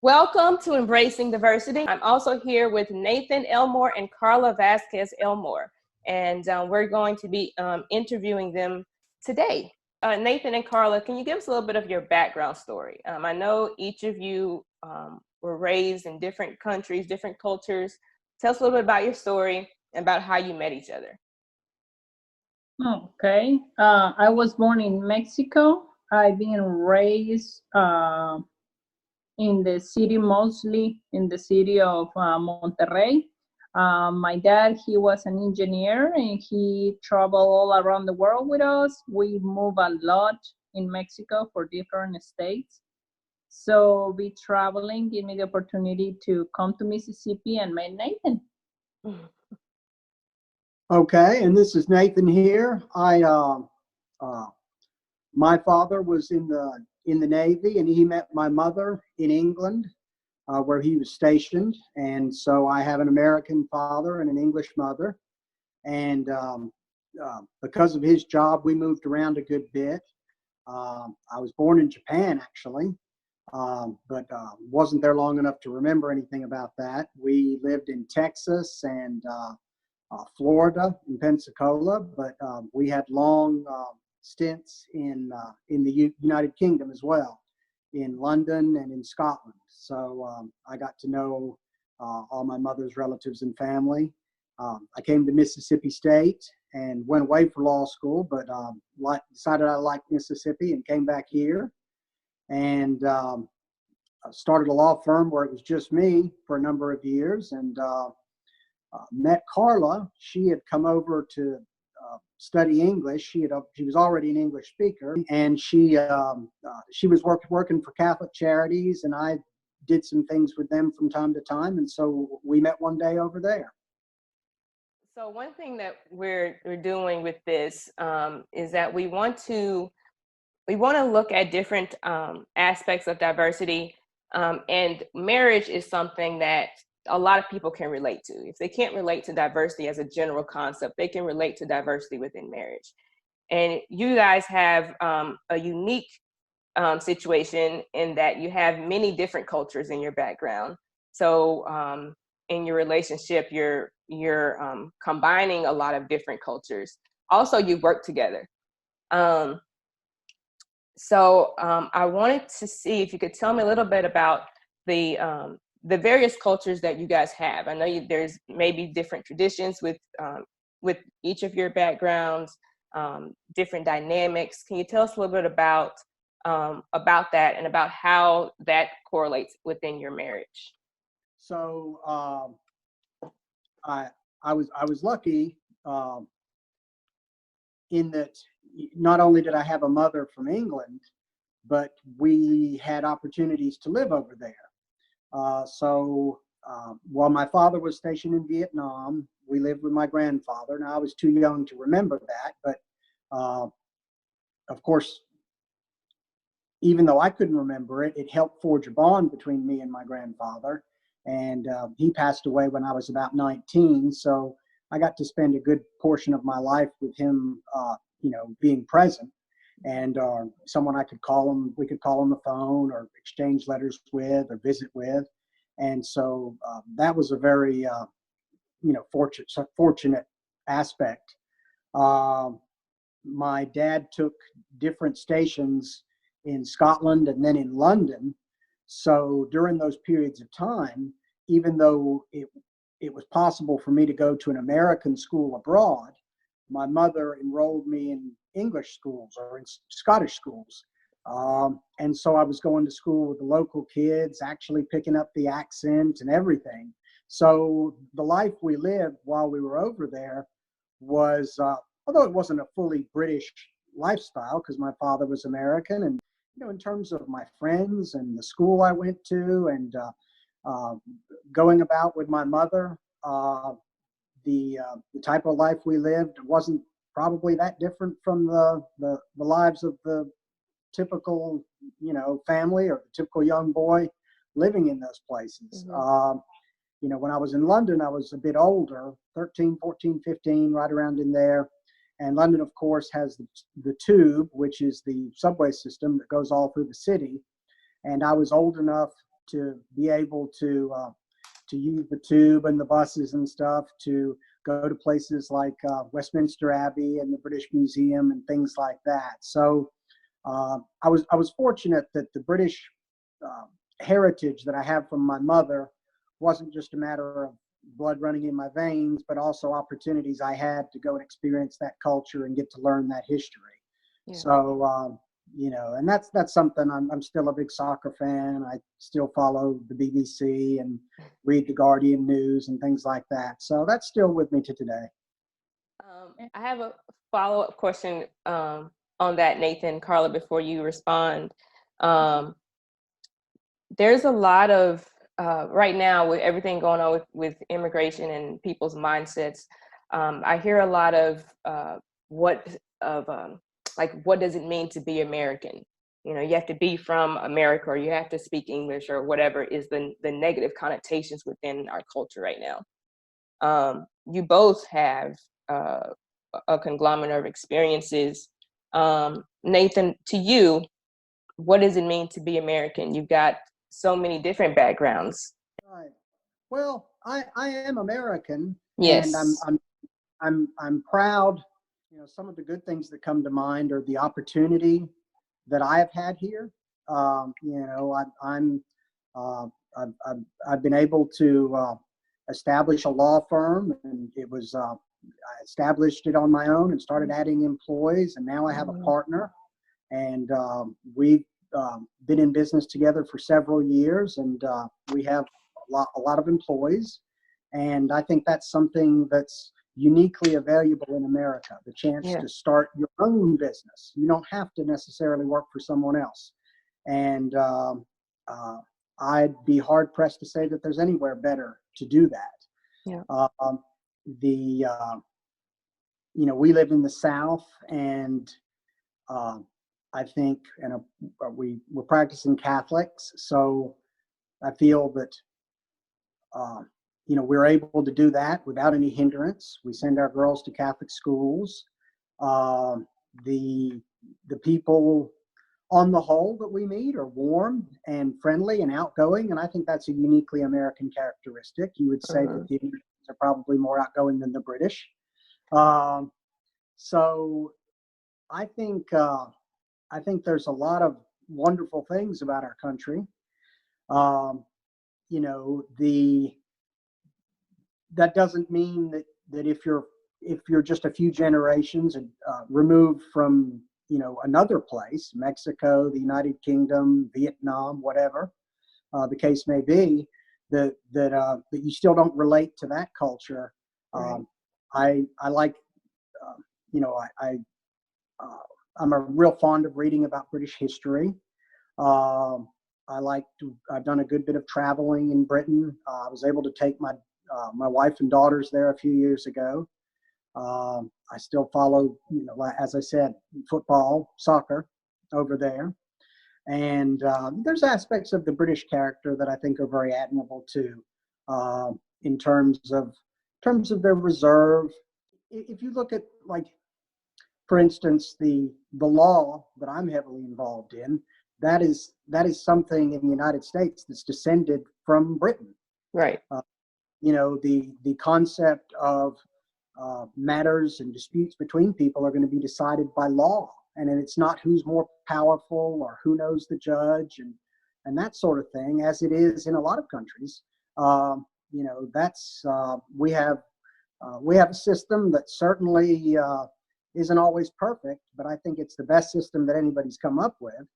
Welcome to Embracing Diversity. I'm also here with Nathan Elmore and Carla Vasquez Elmore, and we're going to be interviewing them today. Nathan and Carla, can you give us a little bit of your background story? I know each of you were raised in different countries, different cultures. Tell us a little bit about your story and about how you met each other. Okay. I was born in Mexico. I've been raised in the city, mostly in the city of Monterrey. My dad, he was an engineer and he traveled all around the world with us. We move a lot in Mexico for different states. So be traveling gave me the opportunity to come to Mississippi and meet Nathan. Okay, and this is Nathan here. My father was in the Navy, and he met my mother in England, where he was stationed. And so I have an American father and an English mother. And because of his job, we moved around a good bit. I was born in Japan, actually, but wasn't there long enough to remember anything about that. We lived in Texas and Florida and Pensacola, but we had long stints in the United Kingdom as well, in London and in Scotland. So I got to know all my mother's relatives and family. I came to Mississippi State and went away for law school, but decided I liked Mississippi and came back here and started a law firm where it was just me for a number of years, and met Carla. She had come over to study English. She was already an English speaker, and she was working for Catholic Charities, and I did some things with them from time to time, and so we met one day over there. So one thing that we're doing with this is that we want to look at different aspects of diversity, and marriage is something that a lot of people can relate to. If they can't relate to diversity as a general concept, they can relate to diversity within marriage. And you guys have a unique situation in that you have many different cultures in your background. So in your relationship, you're combining a lot of different cultures. Also, you work together. So I wanted to see if you could tell me a little bit about the various cultures that you guys have. I know there's maybe different traditions with each of your backgrounds, different dynamics. Can you tell us a little bit about that and about how that correlates within your marriage? So I was lucky in that not only did I have a mother from England, but we had opportunities to live over there. So while my father was stationed in Vietnam, we lived with my grandfather. Now, I was too young to remember that, but of course, even though I couldn't remember it, it helped forge a bond between me and my grandfather. And he passed away when I was about 19, so I got to spend a good portion of my life with him, being present. And someone I could call him, we could call on the phone or exchange letters with or visit with. And so that was a very, fortunate aspect. My dad took different stations in Scotland and then in London. So during those periods of time, even though it was possible for me to go to an American school abroad, my mother enrolled me in English schools or in Scottish schools. And so I was going to school with the local kids, actually picking up the accent and everything. So the life we lived while we were over there was, although it wasn't a fully British lifestyle because my father was American, and in terms of my friends and the school I went to and going about with my mother, the type of life we lived wasn't probably that different from the lives of the typical, family or the typical young boy living in those places. Mm-hmm. When I was in London, I was a bit older, 13, 14, 15, right around in there. And London, of course, has the Tube, which is the subway system that goes all through the city. And I was old enough to be able to use the tube and the buses and stuff to go to places like Westminster Abbey and the British Museum and things like that. So I was fortunate that the British heritage that I have from my mother wasn't just a matter of blood running in my veins, but also opportunities I had to go and experience that culture and get to learn that history. Yeah. So, and that's something. I'm still a big soccer fan. I still follow the BBC and read the Guardian news and things like that. So that's still with me to today. I have a follow-up question on that, Nathan, Carla, before you respond. There's a lot of right now with everything going on with immigration and people's mindsets. I hear a lot of what does it mean to be American? You know, you have to be from America, or you have to speak English, or whatever is the negative connotations within our culture right now. You both have a conglomerate of experiences. Nathan, to you, what does it mean to be American? You've got so many different backgrounds. Right. Well, I am American. Yes. And I'm proud. You know, some of the good things that come to mind are the opportunity that I have had here. I've been able to establish a law firm, and it was I established it on my own and started adding employees, and now I have a partner, and we've been in business together for several years, and we have a lot of employees, and I think that's something that's uniquely available in America, the chance to start your own business. You don't have to necessarily work for someone else. And I'd be hard pressed to say that there's anywhere better to do that. We live in the South, and I think, and we're practicing Catholics, so I feel that we're able to do that without any hindrance. We send our girls to Catholic schools. The people on the whole that we meet are warm and friendly and outgoing, and I think that's a uniquely American characteristic. You would say that the Americans are probably more outgoing than the British. So I think there's a lot of wonderful things about our country. That doesn't mean that if you're just a few generations removed from another place, Mexico, the United Kingdom, Vietnam, whatever the case may be, that you still don't relate to that culture. Right. I like I'm a real fond of reading about British history. I've done a good bit of traveling in Britain. I was able to take my wife and daughters there a few years ago. I still follow, as I said, football, soccer over there. And there's aspects of the British character that I think are very admirable too, in terms of their reserve. If you look at, like, for instance, the law that I'm heavily involved in, that is something in the United States that's descended from Britain. Right. The concept of matters and disputes between people are going to be decided by law, and it's not who's more powerful or who knows the judge and that sort of thing, as it is in a lot of countries. We have a system that certainly isn't always perfect, but I think it's the best system that anybody's come up with,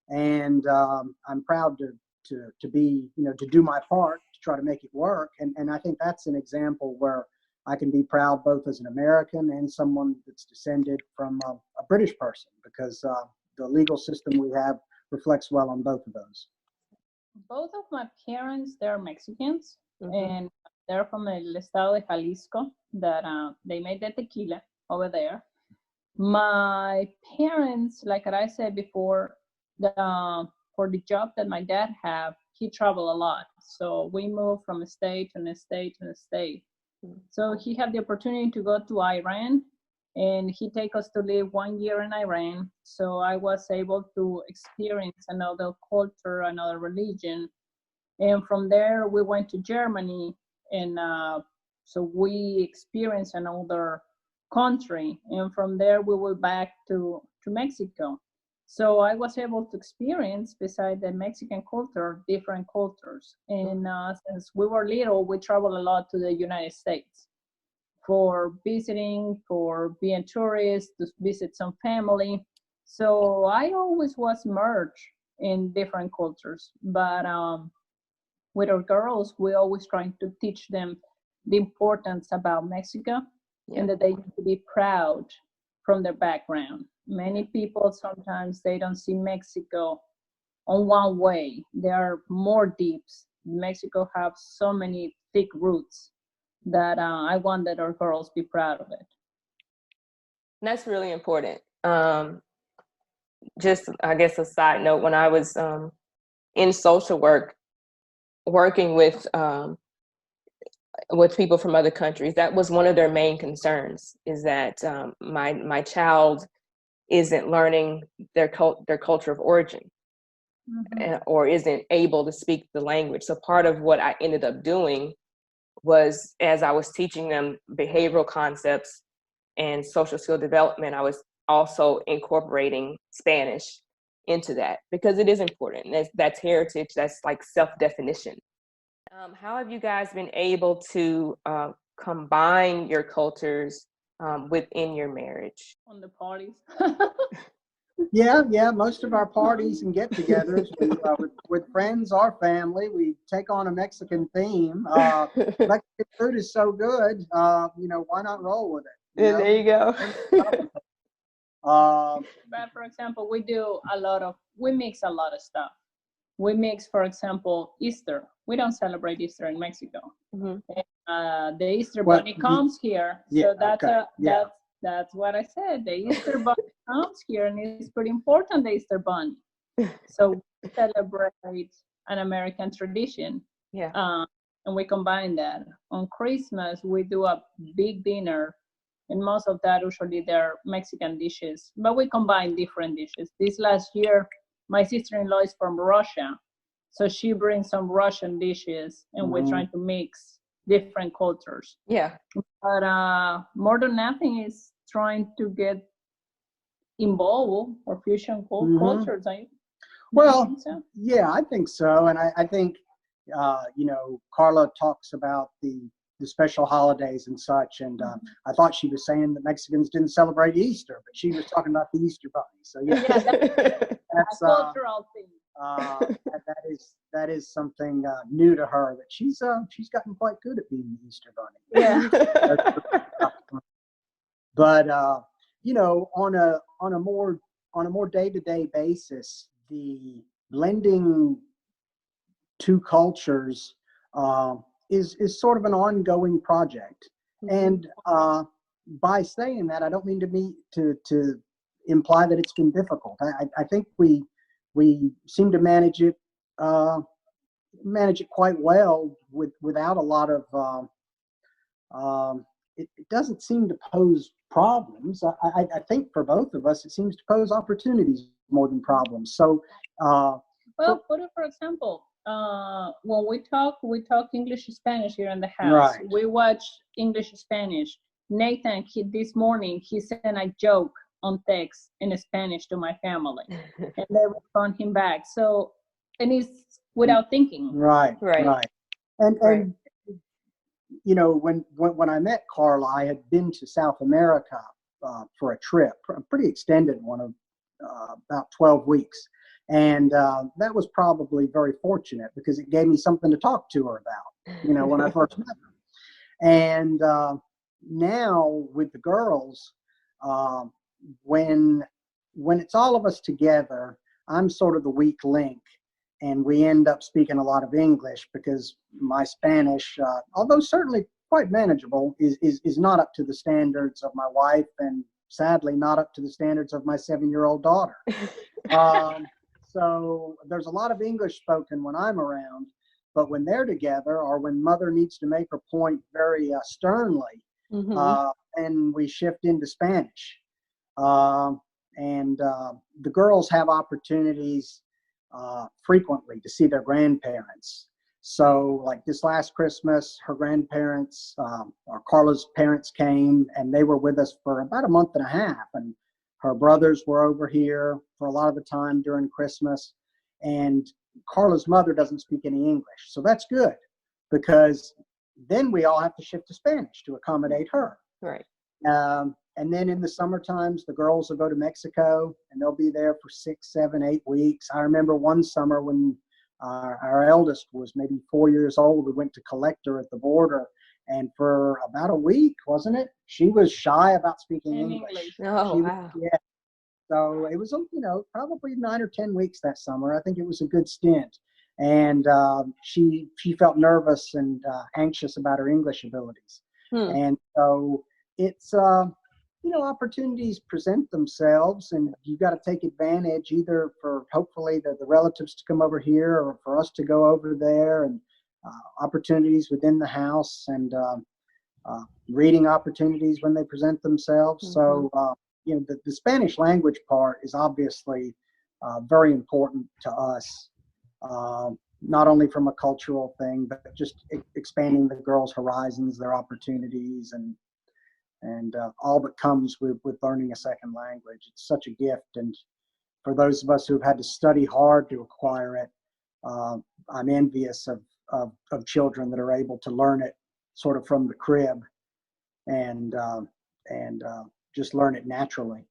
and I'm proud to be, to do my part to try to make it work. And I think that's an example where I can be proud both as an American and someone that's descended from a British person, because the legal system we have reflects well on both of those. Both of my parents, they're Mexicans, and they're from el estado de Jalisco, that they made the tequila over there. My parents, like I said before, for the job that my dad had, he traveled a lot. So we moved from a state to a state to a state. So he had the opportunity to go to Iran, and he take us to live 1 year in Iran. So I was able to experience another culture, another religion. And from there, we went to Germany, and so we experienced another country. And from there, we went back to Mexico. So I was able to experience, beside the Mexican culture, different cultures. And since we were little, we traveled a lot to the United States for visiting, for being tourists, to visit some family. So I always was merged in different cultures. But with our girls, we always trying to teach them the importance about Mexico, Yeah. and that they need to be proud from their background. Many people sometimes they don't see Mexico on one way. There are more deeps. Mexico have so many thick roots that I want that our girls be proud of it. And that's really important. Just, I guess, a side note, when I was in social work, working with people from other countries, that was one of their main concerns, is that my child isn't learning their culture of origin, or isn't able to speak the language. So part of what I ended up doing was, as I was teaching them behavioral concepts and social skill development, I was also incorporating Spanish into that, because it is important. That's heritage. That's like self-definition. How have you guys been able to combine your cultures within your marriage? On the parties. Yeah. Most of our parties and get-togethers with friends or family, we take on a Mexican theme. Mexican food is so good, why not roll with it? There you go. But for example, we mix a lot of stuff. We mix, for example, Easter. We don't celebrate Easter in Mexico. The Easter bunny comes here, so that's what I said. The Easter bunny comes here, and it's pretty important. The Easter bunny. So we celebrate an American tradition. Yeah. And we combine that. On Christmas, we do a big dinner, and most of that usually they're Mexican dishes, but we combine different dishes. This last year, my sister-in-law is from Russia, so she brings some Russian dishes, and we're trying to mix different cultures. Yeah. But more than nothing is trying to get involved or fusion cultures. Well, yeah, I think so. And I think, Carla talks about the special holidays and such. And I thought she was saying that Mexicans didn't celebrate Easter, but she was talking about the Easter bunny. So yeah, that's a cultural thing. that is something new to her, that she's gotten quite good at being the Easter bunny. Yeah. But on a more day-to-day basis, the blending two cultures is sort of an ongoing project. And by saying that, I don't mean to imply that it's been difficult. I think we seem to manage it quite well without a lot of. It doesn't seem to pose problems. I think for both of us, it seems to pose opportunities more than problems. So, for example, when we talk English Spanish here in the house. Right. We watch English Spanish. Nathan, this morning, he sent a joke on text in Spanish to my family, and they respond him back. So, and it's without thinking. Right. And when I met Carla, I had been to South America for a trip, a pretty extended one of about 12 weeks. And that was probably very fortunate, because it gave me something to talk to her about, when I first met her. And now with the girls, when it's all of us together, I'm sort of the weak link, and we end up speaking a lot of English, because my Spanish, although certainly quite manageable, is not up to the standards of my wife, and sadly not up to the standards of my 7-year-old daughter. So there's a lot of English spoken when I'm around, but when they're together, or when mother needs to make her point very sternly, and we shift into Spanish. And the girls have opportunities frequently to see their grandparents. So like this last Christmas, her grandparents, or Carla's parents came, and they were with us for about a month and a half. And her brothers were over here for a lot of the time during Christmas. And Carla's mother doesn't speak any English. So that's good, because then we all have to shift to Spanish to accommodate her. Right. And then in the summer times, the girls will go to Mexico, and they'll be there for 6, 7, 8 weeks. I remember one summer when our eldest was maybe 4 years old, we went to collect her at the border. And for about a week, wasn't it? She was shy about speaking English. Oh, She wow. yeah. So it was, probably 9 or 10 weeks that summer. I think it was a good stint. And she felt nervous and anxious about her English abilities. And so it's, opportunities present themselves, and you've got to take advantage, either for hopefully the relatives to come over here, or for us to go over there, and opportunities within the house, and reading opportunities when they present themselves. So, the Spanish language part is obviously very important to us, not only from a cultural thing, but just expanding the girls' horizons, their opportunities, and all that comes with learning a second language. It's such a gift. And for those of us who've had to study hard to acquire it, I'm envious of children that are able to learn it sort of from the crib, and just learn it naturally.